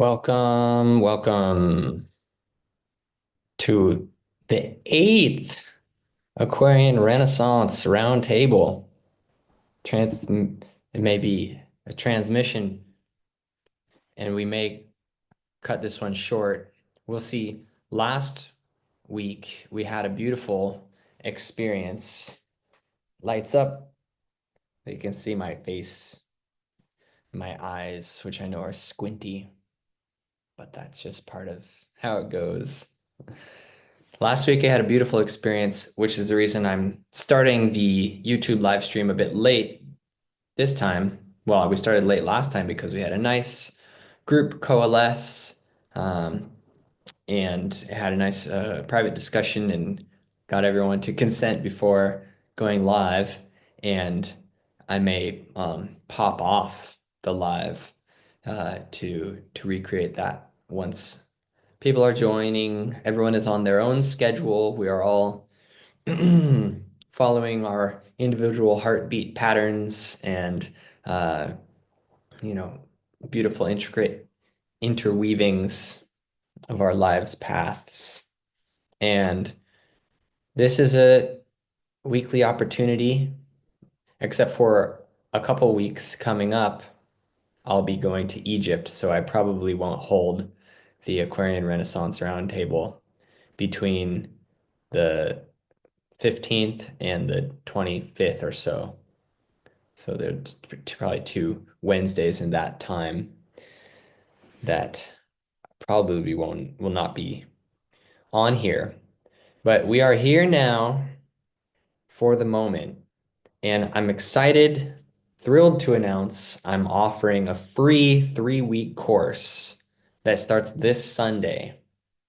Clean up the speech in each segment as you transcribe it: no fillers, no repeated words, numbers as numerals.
Welcome to the eighth Aquarian Renaissance Roundtable. It may be a transmission, and we may cut this one short. We'll see. Last week, we had a beautiful experience. Lights up. You can see my face, my eyes, which I know are squinty, but that's just part of how it goes. Last week I had a beautiful experience, which is the reason I'm starting the YouTube live stream a bit late this time. Well, we started late last time because we had a nice group coalesce and had a nice private discussion and got everyone to consent before going live. And I may pop off the live to recreate that once people are joining. Everyone is on their own schedule. We are all following our individual heartbeat patterns and, uh, you know, beautiful, intricate interweavings of our lives' paths. And this is a weekly opportunity, except for a couple weeks coming up. I'll be going to Egypt, so I probably won't hold the Aquarian Renaissance Roundtable between the 15th and the 25th or so. So there's probably two Wednesdays in that time that probably will not be on here. But we are here now for the moment. And I'm excited, thrilled to announce I'm offering a free 3-week course that starts this Sunday.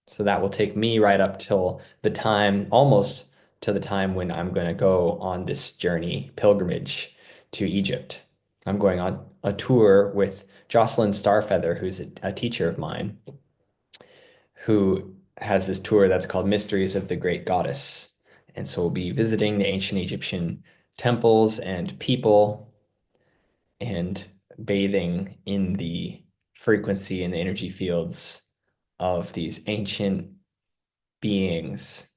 So that will take me right up till the time, almost to the time when I'm going to go on this journey, pilgrimage to Egypt. I'm going on a tour with Jocelyn Starfeather, who's a teacher of mine, who has this tour that's called Mysteries of the Great Goddess. And so we'll be visiting the ancient Egyptian temples and people and bathing in the frequency and the energy fields of these ancient beings,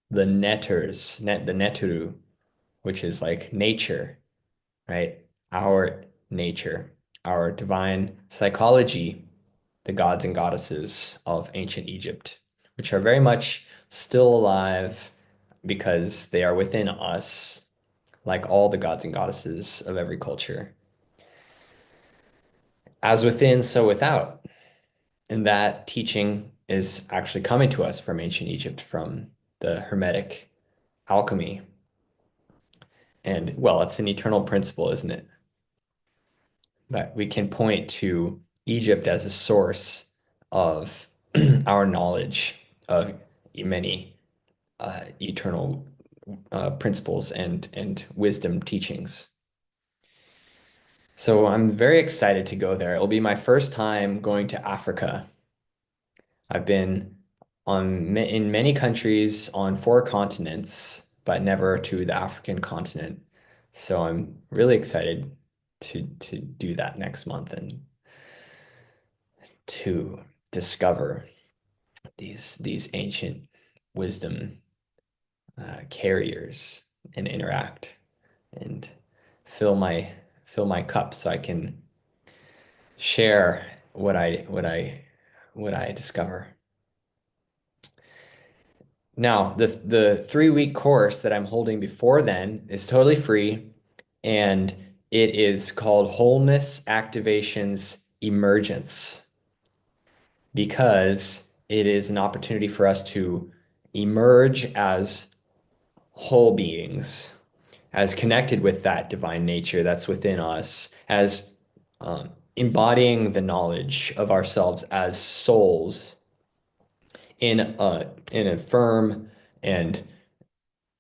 the the neturu, which is like nature, right? Our nature, our divine psychology, the gods and goddesses of ancient Egypt, which are very much still alive because they are within us, like all the gods and goddesses of every culture. As within, so without. And that teaching is actually coming to us from ancient Egypt, from the Hermetic alchemy. And well, it's an eternal principle, isn't it? But we can point to Egypt as a source of our knowledge of many eternal principles and wisdom teachings. So I'm very excited to go there. It'll be my first time going to Africa. I've been in many countries on 4 continents, but never to the African continent. So I'm really excited to do that next month and to discover these ancient wisdom carriers and interact and fill my cup so I can share what I discover. Now, the 3-week course that I'm holding before then is totally free, and it is called Wholeness Activations Emergence because it is an opportunity for us to emerge as whole beings, as connected with that divine nature that's within us, as embodying the knowledge of ourselves as souls in a firm and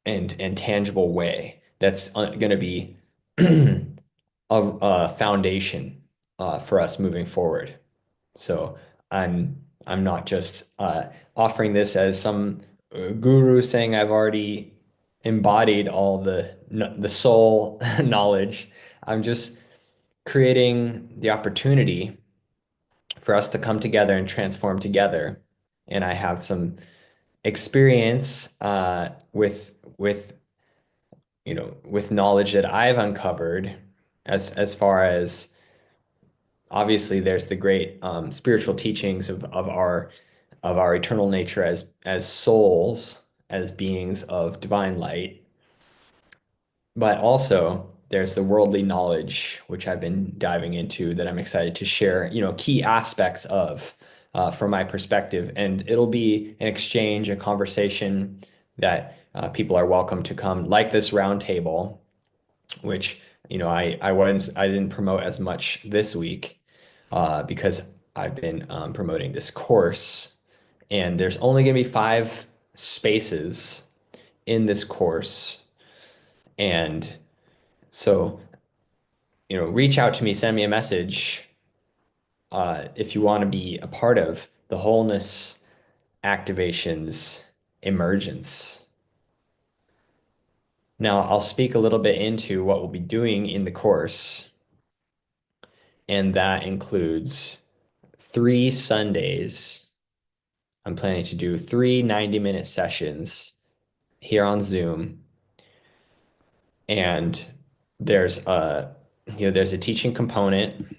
and tangible way that's going to be a foundation for us moving forward. So I'm not just offering this as some guru saying I've already embodied all the soul knowledge. I'm just creating the opportunity for us to come together and transform together. And I have some experience with with knowledge that I've uncovered as far as obviously there's the great spiritual teachings of our eternal nature as souls, as beings of divine light, but also there's the worldly knowledge which I've been diving into that I'm excited to share, key aspects of from my perspective, and it'll be an exchange, a conversation that people are welcome to come, like this roundtable, which I didn't promote as much this week because I've been promoting this course, and there's only going to be 5 spaces in this course, and so reach out to me, send me a message if you want to be a part of the Wholeness Activations Emergence. Now, I'll speak a little bit into what we'll be doing in the course, and that includes 3 Sundays. I'm planning to do 3 90-minute sessions here on Zoom. And there's a teaching component,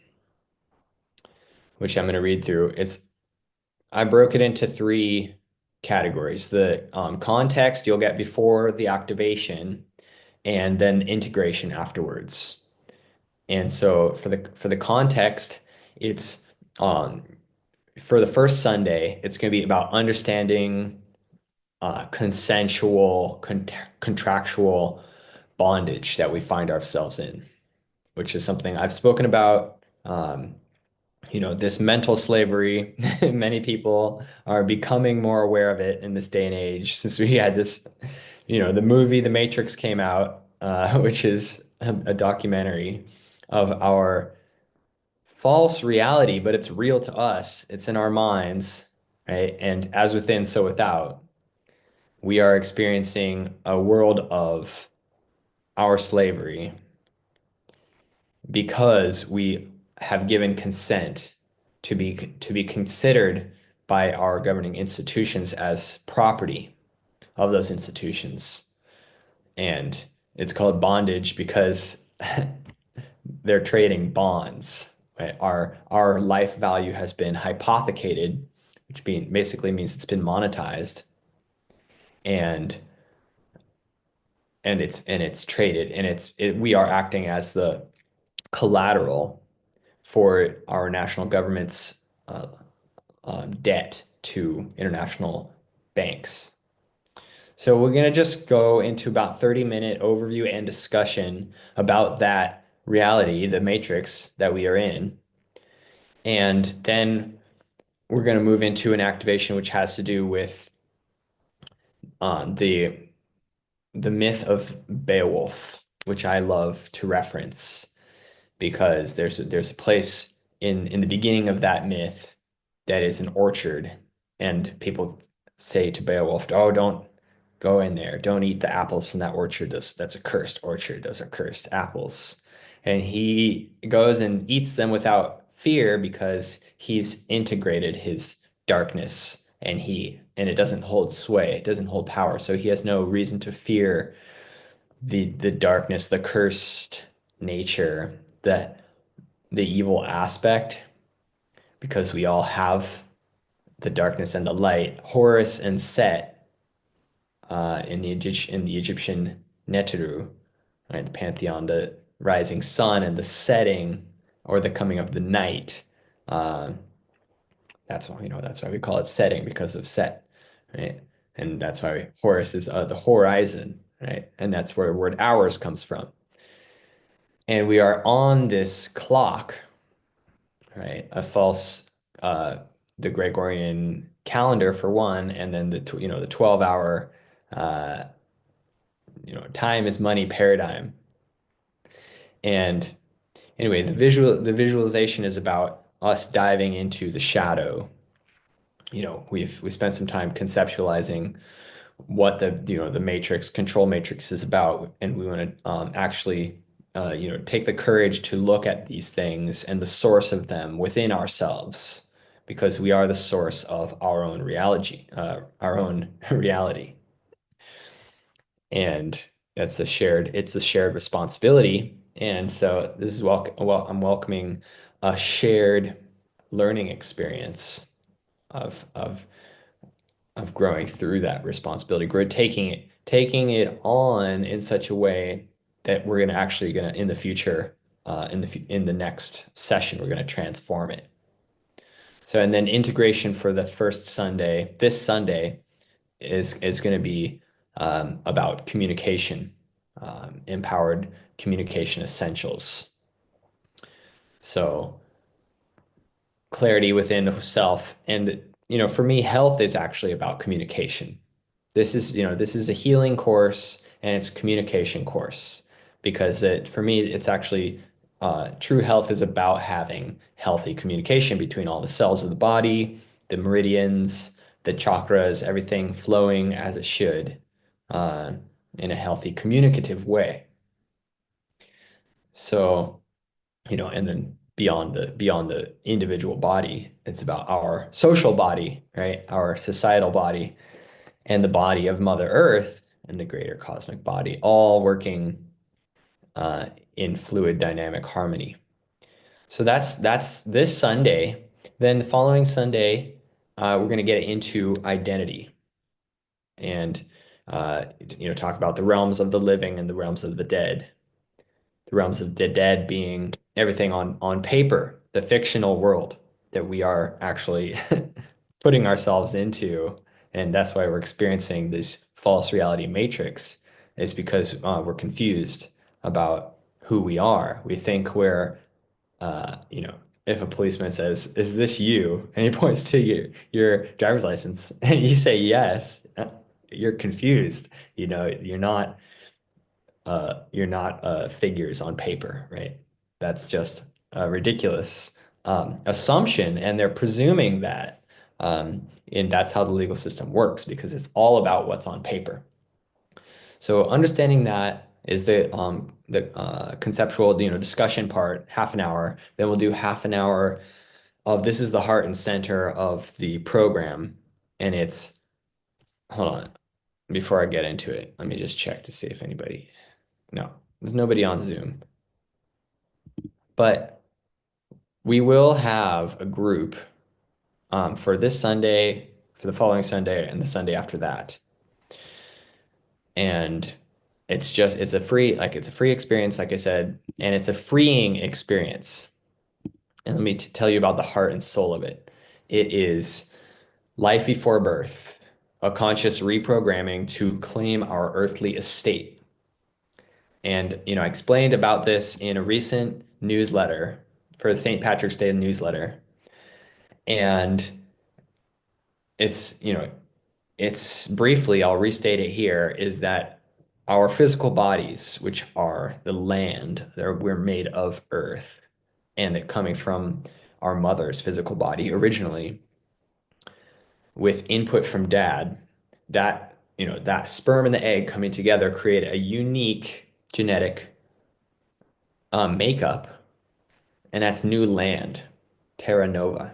which I'm going to read through. I broke it into 3 categories. The context you'll get before the activation, and then integration afterwards. And so for the context, it's for the first Sunday, it's going to be about understanding consensual, contractual bondage that we find ourselves in, which is something I've spoken about. This mental slavery, many people are becoming more aware of it in this day and age since we had this, the movie The Matrix came out, which is a documentary of our false reality, but it's real to us. It's in our minds, right? And as within, so without, we are experiencing a world of our slavery because we have given consent to be considered by our governing institutions as property of those institutions. And it's called bondage because they're trading bonds, right? Our life value has been hypothecated, which basically means it's been monetized, and it's traded, and we are acting as the collateral for our national government's debt to international banks. So we're going to just go into about 30-minute overview and discussion about that reality, the matrix that we are in. And then we're going to move into an activation which has to do with the myth of Beowulf, which I love to reference because there's a place in the beginning of that myth that is an orchard, and people say to Beowulf, "Oh, don't go in there. Don't eat the apples from that orchard. That's a cursed orchard. Those are cursed apples." And he goes and eats them without fear because he's integrated his darkness, and it doesn't hold sway. It doesn't hold power. So he has no reason to fear the darkness, the cursed nature, the evil aspect, because we all have the darkness and the light. Horus and Set in the Egyptian Neteru, right, the pantheon, the rising sun and the setting or the coming of the night. Uh, that's why we call it setting, because of Set, right? And that's why Horus is the horizon, right? And that's where the word hours comes from. And we are on this clock, right? Uh, the Gregorian calendar for one, and then the 12-hour, uh, time is money paradigm. And anyway, the visualization is about us diving into the shadow. We spent some time conceptualizing what the matrix, control matrix is about, and we want to actually take the courage to look at these things and the source of them within ourselves, because we are the source of our own reality, reality. And it's a shared responsibility. And so this is I'm welcoming a shared learning experience of growing through that responsibility, taking it on in such a way that we're gonna in the future, in the next session, we're gonna transform it. So, and then integration for the first Sunday, this Sunday, is going to be about communication, empowered communication essentials. So clarity within self, and for me, health is actually about communication. This is a healing course and it's a communication course because for me, it's actually true health is about having healthy communication between all the cells of the body, the meridians, the chakras, everything flowing as it should, uh, in a healthy communicative way. So, and then beyond the individual body, it's about our social body, right? Our societal body and the body of Mother Earth and the greater cosmic body, all working uh, in fluid dynamic harmony. So that's this Sunday. Then the following Sunday, we're going to get into identity and talk about the realms of the living and the realms of the dead. The realms of the dead being everything on paper, the fictional world that we are actually putting ourselves into. And that's why we're experiencing this false reality matrix, is because we're confused about who we are. We think if a policeman says, "Is this you?" and he points to your driver's license and you say yes, you're confused. You're not figures on paper, right? That's just a ridiculous assumption, and they're presuming that, and that's how the legal system works because it's all about what's on paper. So understanding that is the conceptual discussion part, half an hour. Then we'll do half an hour of this is the heart and center of the program, and it's hold on before I get into it. Let me just check to see if anybody. No, there's nobody on Zoom. But we will have a group for this Sunday, for the following Sunday, and the Sunday after that. And it's a free experience, like I said, and it's a freeing experience. And let me tell you about the heart and soul of it. It is life before birth, a conscious reprogramming to claim our earthly estate. And, I explained about this in a recent newsletter for the St. Patrick's Day newsletter. And it's briefly, I'll restate it here, is that our physical bodies, which are the land, we're made of earth, and it coming from our mother's physical body originally with input from dad, that sperm and the egg coming together create a unique genetic makeup, and that's new land, Terra Nova.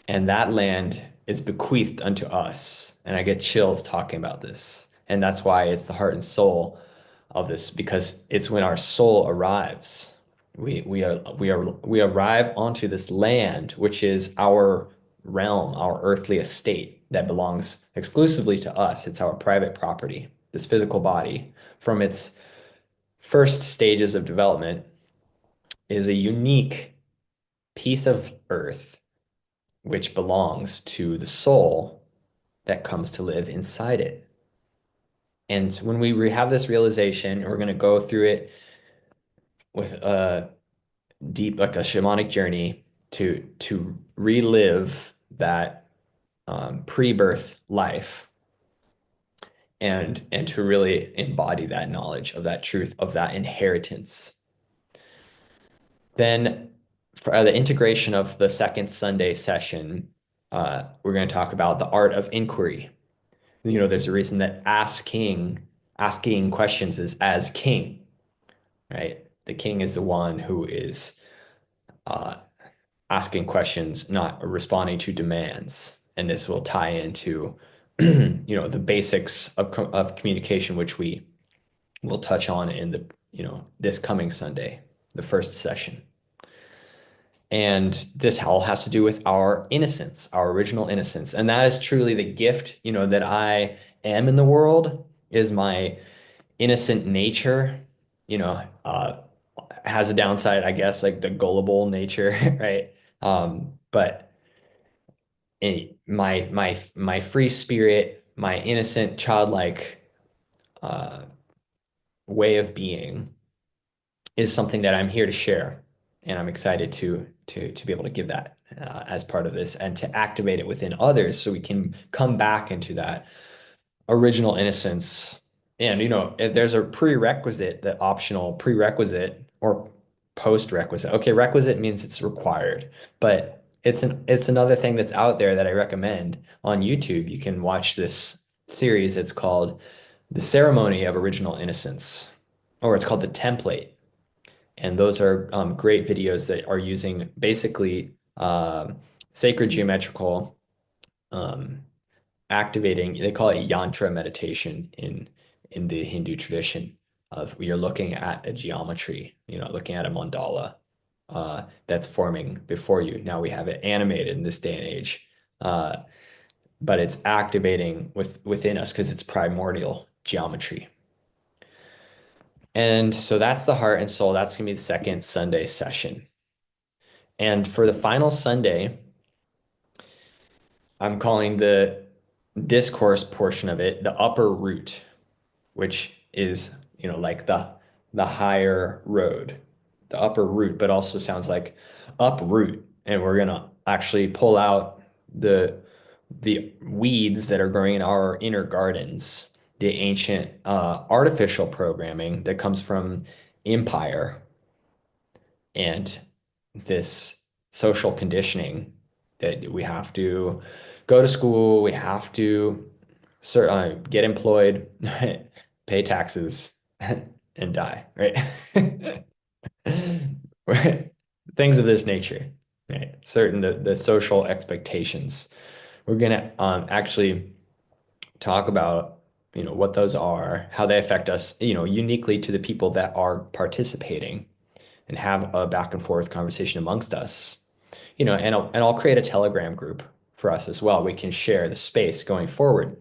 And that land is bequeathed unto us. And I get chills talking about this. And that's why it's the heart and soul of this, because it's when our soul arrives. We arrive onto this land, which is our realm, our earthly estate that belongs exclusively to us. It's our private property, this physical body. From its first stages of development is a unique piece of earth which belongs to the soul that comes to live inside it. And when we have this realization, we're going to go through it with a deep, like a shamanic journey to relive that pre-birth life and to really embody that knowledge of that truth, of that inheritance. Then for the integration of the second Sunday session, we're going to talk about the art of inquiry. There's a reason that asking questions is as king, right? The king is the one who is asking questions, not responding to demands. And this will tie into, the basics of communication, which we will touch on in this coming Sunday, the first session. And this all has to do with our innocence, our original innocence. And that is truly the gift, that I am in the world is my innocent nature, you know, uh, has a downside, I guess, like the gullible nature, right? But my free spirit, my innocent, childlike uh, way of being is something that I'm here to share, and I'm excited to be able to give that as part of this and to activate it within others, so we can come back into that original innocence. And if there's a prerequisite, the optional prerequisite or post-requisite. Okay, requisite means it's required, but it's another thing that's out there that I recommend on YouTube. You can watch this series. It's called The Ceremony of Original Innocence, or it's called The Template. And those are great videos that are using basically sacred geometrical um, activating, they call it yantra meditation in the Hindu tradition of you're looking at a geometry, looking at a mandala that's forming before you. Now we have it animated in this day and age, uh, but it's activating within us because it's primordial geometry. And so that's the heart and soul. That's gonna be the second Sunday session. And for the final Sunday, I'm calling the discourse portion of it the upper root, which is, like the higher road, the upper root, but also sounds like uproot. And we're gonna actually pull out the weeds that are growing in our inner gardens, the ancient artificial programming that comes from empire and this social conditioning that we have to go to school, we have to get employed, pay taxes, and die, right? Things of this nature, right? Certain the social expectations. We're gonna actually talk about, what those are, how they affect us, uniquely to the people that are participating, and have a back and forth conversation amongst us. And I'll create a Telegram group for us as well. We can share the space going forward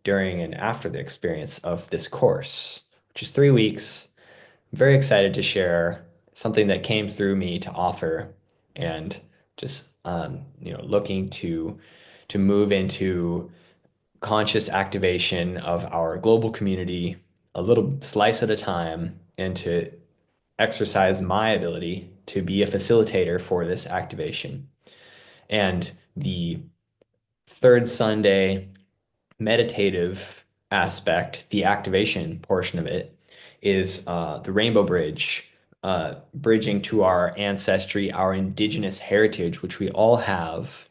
during and after the experience of this course, which is 3 weeks. I'm very excited to share something that came through me to offer, and just looking to move into conscious activation of our global community a little slice at a time, and to exercise my ability to be a facilitator for this activation. And the third Sunday meditative aspect, the activation portion of it, is the Rainbow Bridge, bridging to our ancestry, our indigenous heritage, which we all have.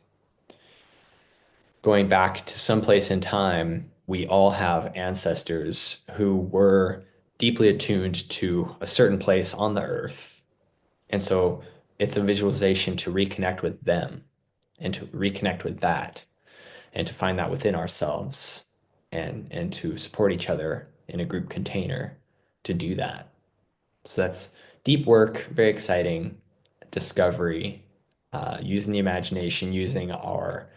Going back to some place in time, we all have ancestors who were deeply attuned to a certain place on the earth. And so it's a visualization to reconnect with them and to reconnect with that, and to find that within ourselves, and to support each other in a group container to do that. So that's deep work, very exciting discovery, using the imagination, using our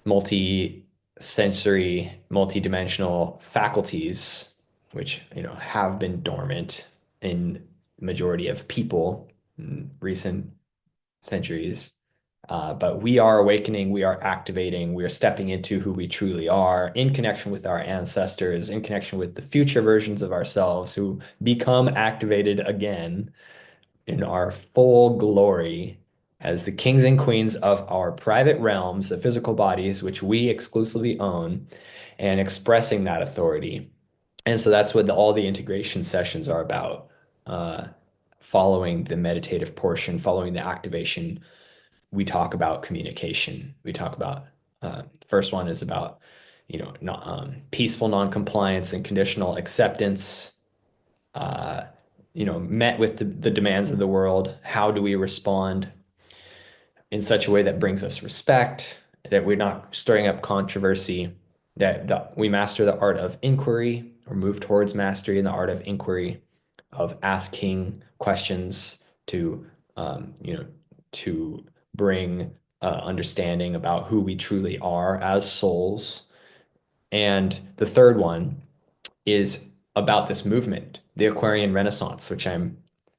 multi-sensory, multi-dimensional faculties, which have been dormant in the majority of people in recent centuries. But we are awakening, we are activating, we are stepping into who we truly are in connection with our ancestors, in connection with the future versions of ourselves who become activated again in our full glory as the kings and queens of our private realms, the physical bodies, which we exclusively own, and expressing that authority. And so that's what all the integration sessions are about. Following the meditative portion, following the activation, we talk about communication. We talk about the first one is about peaceful non-compliance and conditional acceptance. Uh, met with the demands of the world. How do we respond? in such a way that brings us respect, that we're not stirring up controversy, that we master the art of inquiry or move towards mastery in the art of inquiry, of asking questions to, you know, to bring understanding about who we truly are as souls. And the third one is about this movement, the Aquarian Renaissance, which I'm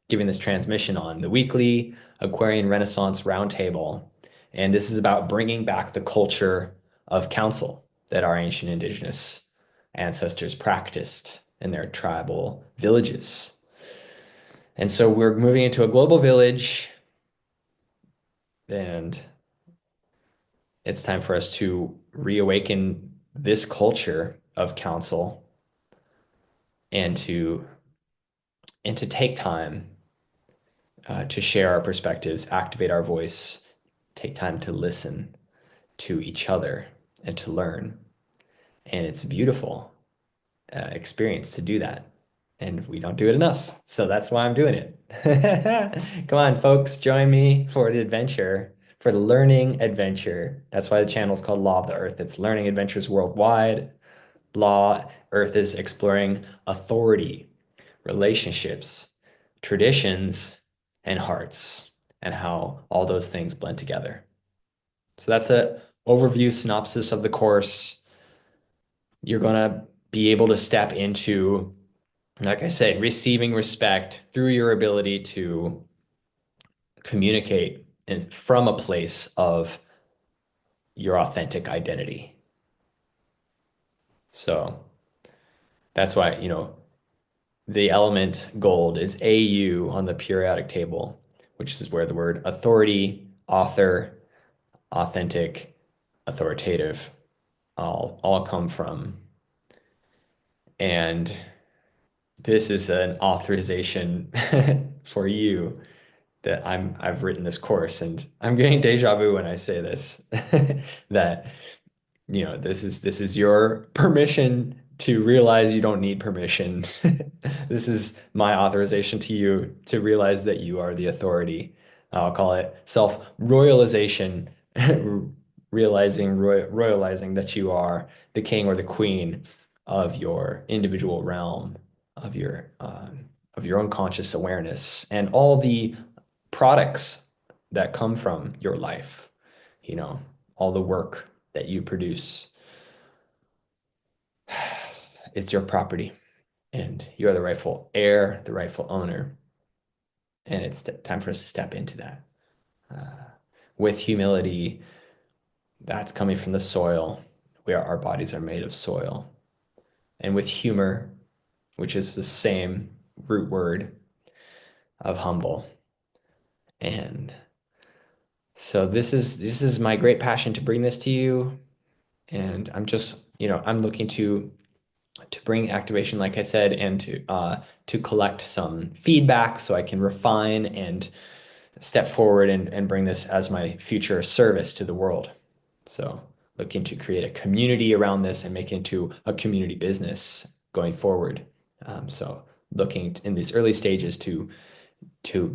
giving this transmission on, the weekly Aquarian Renaissance Roundtable. And this is about bringing back the culture of council that our ancient indigenous ancestors practiced in their tribal villages. And so we're moving into a global village, and it's time for us to reawaken this culture of council and to take time to share our perspectives, activate our voice, take time to listen to each other and to learn. And it's a beautiful experience to do that. And we don't do it enough. So that's why I'm doing it. Come on, folks, join me for the adventure, for the learning adventure. That's why the channel is called Law of the Earth. It's learning adventures worldwide. Law, Earth is exploring authority, relationships, traditions, and hearts, and how all those things blend together. So that's a overview synopsis of the course. You're going to be able to step into, like I said, receiving respect through your ability to communicate from a place of your authentic identity. So that's why, the element gold is AU on the periodic table, which is where the word authority, author, authentic, authoritative all come from. And this is an authorization for you that I've written this course, and I'm getting deja vu when I say this that this is your permission to realize you don't need permission. This is my authorization to you to realize that you are the authority. I'll call it self-royalization, royalizing that you are the king or the queen of your individual realm, of your unconscious awareness, and all the products that come from your life, all the work that you produce. It's your property, and you're the rightful heir, the rightful owner. And it's time for us to step into that with humility. That's coming from the soil. Our bodies are made of soil. And with humor, which is the same root word of humble. And so this is my great passion to bring this to you. And I'm just, I'm looking to bring activation, like I said, and to collect some feedback so I can refine and step forward and bring this as my future service to the world. So looking to create a community around this and make it into a community business going forward. So looking in these early stages to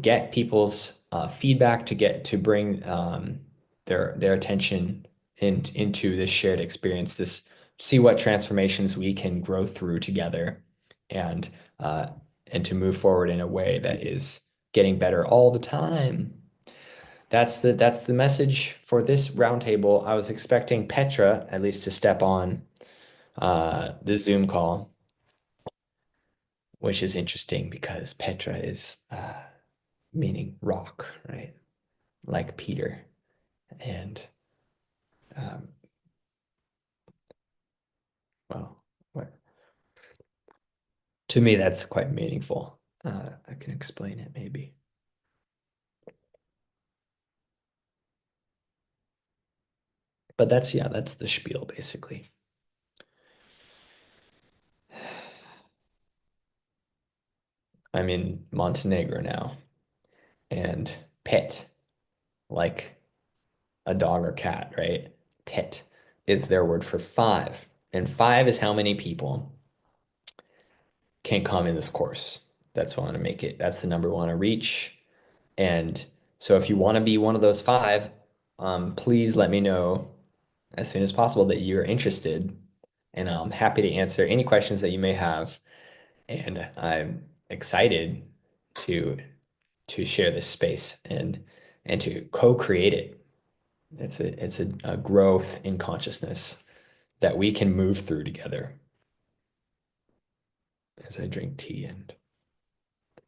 get people's feedback, to bring their attention into this shared experience, this see what transformations we can grow through together, and uh, and to move forward in a way that is getting better all the time. That's the message for this roundtable. I was expecting Petra at least to step on the Zoom call, which is interesting because Petra is meaning rock, right? Like Peter. And um, well, to me, that's quite meaningful. I can explain it maybe. But that's the spiel basically. I'm in Montenegro now, and pet, like a dog or cat, right? Pet is their word for five. And five is how many people can come in this course. That's what I want to make it. That's the number we want to reach. And so if you want to be one of those five, please let me know as soon as possible that you're interested, and I'm happy to answer any questions that you may have. And I'm excited to to share this space and to co-create it. It's a growth in consciousness that we can move through together as I drink tea and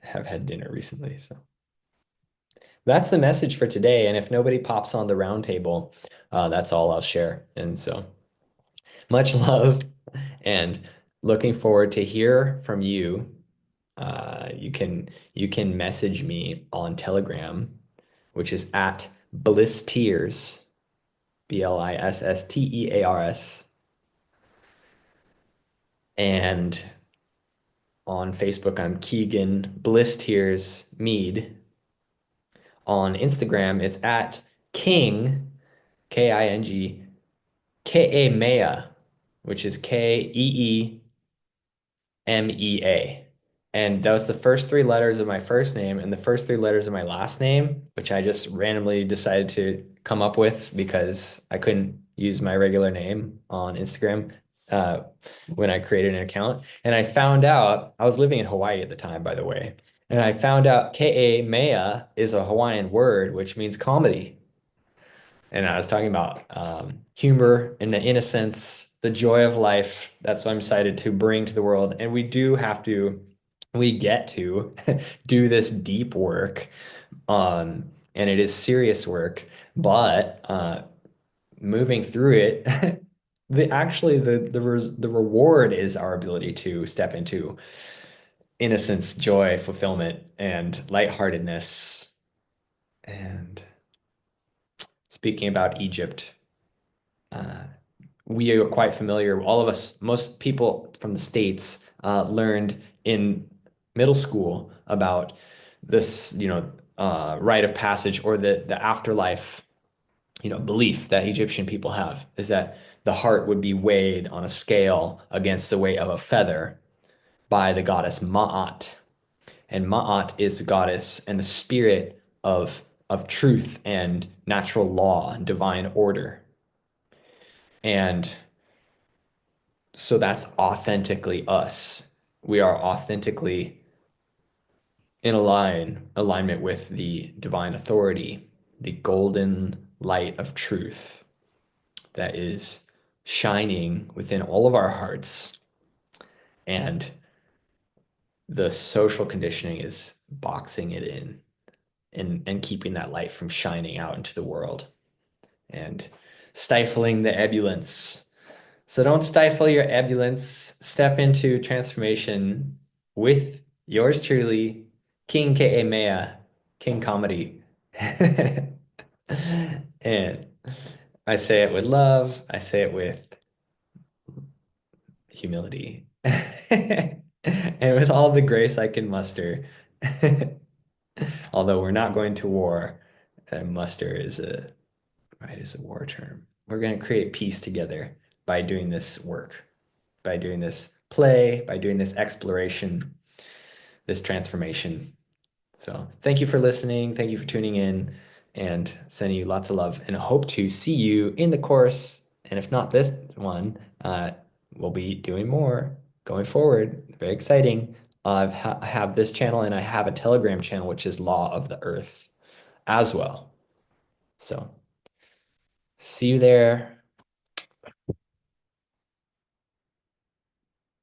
have had dinner recently. So that's the message for today. And if nobody pops on the roundtable, that's all I'll share. And so much love and looking forward to hear from you. You can message me on Telegram, which is at Bliss Tears, BLISSTEARS, and on Facebook I'm Keegan Bliss Tears Mead. On Instagram it's at King King K A Mea, which is KEEMEA. And that was the first three letters of my first name and the first three letters of my last name, which I just randomly decided to come up with because I couldn't use my regular name on Instagram uh, when I created an account. And I found out I was living in Hawaii at the time, by the way. And I found out K.A. Mea is a Hawaiian word, which means comedy. And I was talking about humor and the innocence, the joy of life. That's what I'm excited to bring to the world. And we get to do this deep work. And it is serious work, but moving through it, the reward is our ability to step into innocence, joy, fulfillment, and lightheartedness. And speaking about Egypt, uh, we are quite familiar. All of us, most people from the States, learned in middle school about this, rite of passage or the afterlife, belief that Egyptian people have is that the heart would be weighed on a scale against the weight of a feather by the goddess Ma'at. And Ma'at is the goddess and the spirit of truth and natural law and divine order. And so that's authentically us. We are authentically in alignment with the divine authority, the golden light of truth that is shining within all of our hearts. And the social conditioning is boxing it in and keeping that light from shining out into the world and stifling the ebullience. So don't stifle your ebullience. Step into transformation with yours truly, King K.A. Mea, King Comedy. And I say it with love. I say it with humility. And with all the grace I can muster. Although we're not going to war, muster is a war term. We're going to create peace together by doing this work, by doing this play, by doing this exploration, this transformation. So thank you for listening. Thank you for tuning in and sending you lots of love and hope to see you in the course. And if not this one, we'll be doing more going forward. Very exciting. I have this channel and I have a Telegram channel, which is Law of the Earth as well. So see you there.